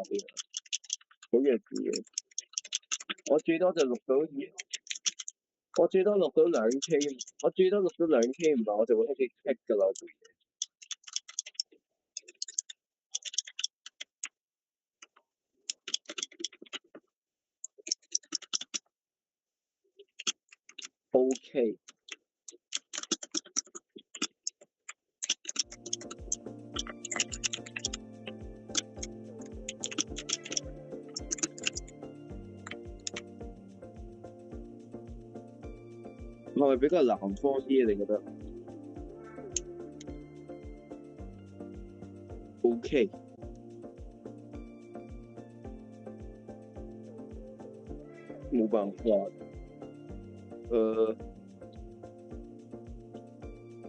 啲，好弱智嘅。我最多就錄到我最多錄到2K，我最多錄到2K 唔係我就會開始 kick 㗎啦，部嘢。OK。係咪比較南方啲啊？你覺得 ？OK，冇辦法。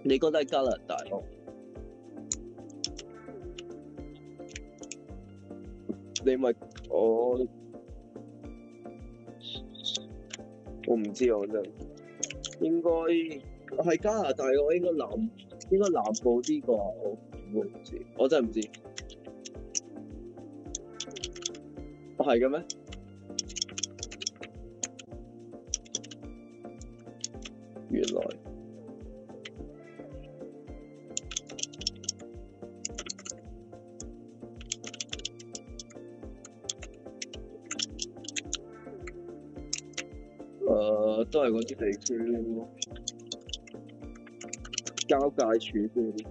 你覺得係加拿大咯？你咪我唔知我真係應該係加拿大嘅，應該南部啲啩，我唔知，我真係唔知。係嘅咩？原來。都係嗰啲地區咯，交界處嗰啲。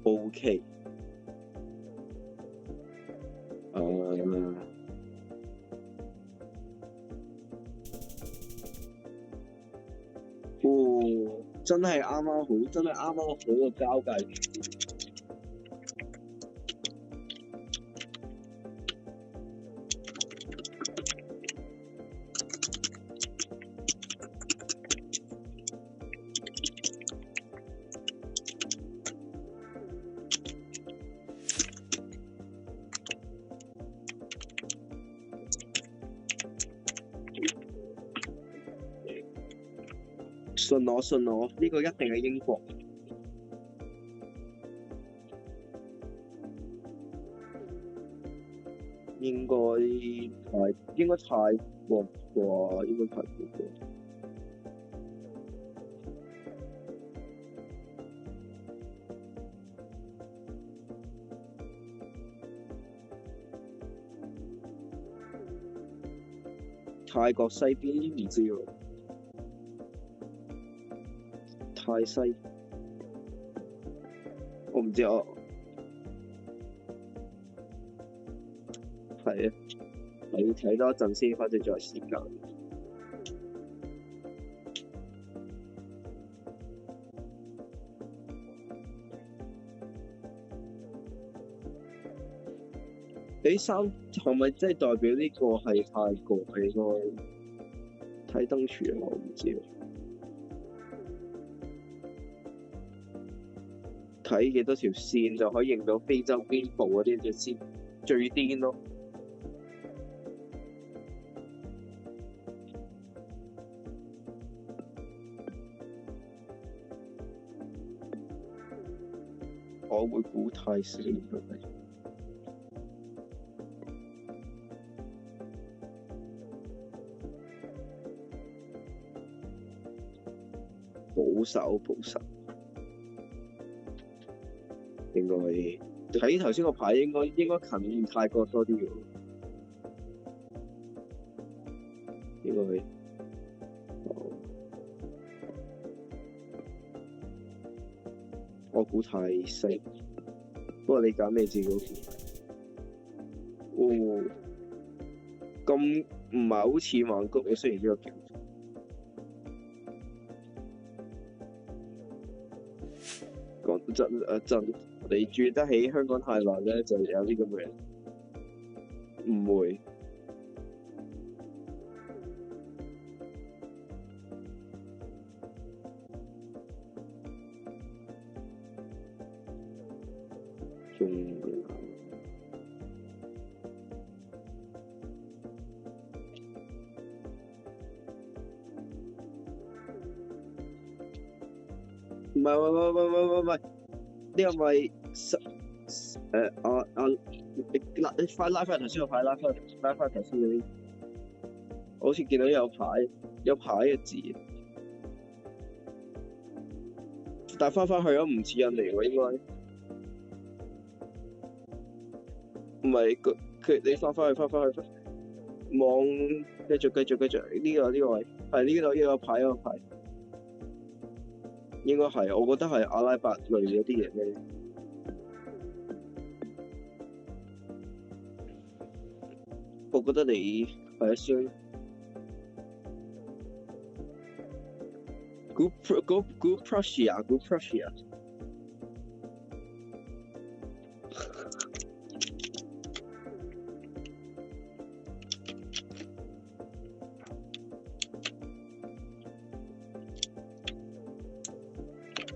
OK，真係啱啱好，真係啱啱好個交界處。信我，呢個一定係英國。應該泰國啩，應該泰國啩。泰國西邊唔知喎。泰西，我唔知我係啊，你睇多一陣先，反正仲有時間。3係咪即係代表呢個係泰國？應該睇燈柱啊，我唔知。睇幾多條線就可以認到非洲邊部嗰啲就先最癲咯。我會估泰西係咪？保守。應該睇頭先個牌應該近泰國多啲嘅喎，應該我估泰西，不過你揀咩字嗰個？咁唔係好似曼谷嘅，雖然呢個叫講真你住得起香港太耐咧，就有啲咁嘅人。唔會。仲唔係，呢個咪你快拉翻頭先個牌，拉翻頭先嗰啲，我好似見到有牌嘅字，但係翻去都唔似印尼喎，應該唔係你翻去，望繼續呢個位係呢個牌，應該係，我覺得係阿拉伯類嗰啲嘢咧。我覺得你係先估 Prussia。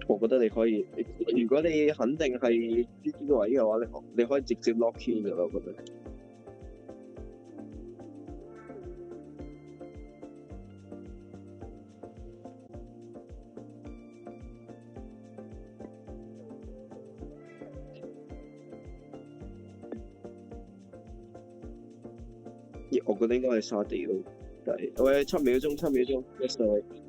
我覺得你可以，如果你肯定係呢個位嘅話，你可以直接 lock in 㗎啦，我覺得。我覺得應該係沙地咯，但係喂7秒鐘，yes sorry。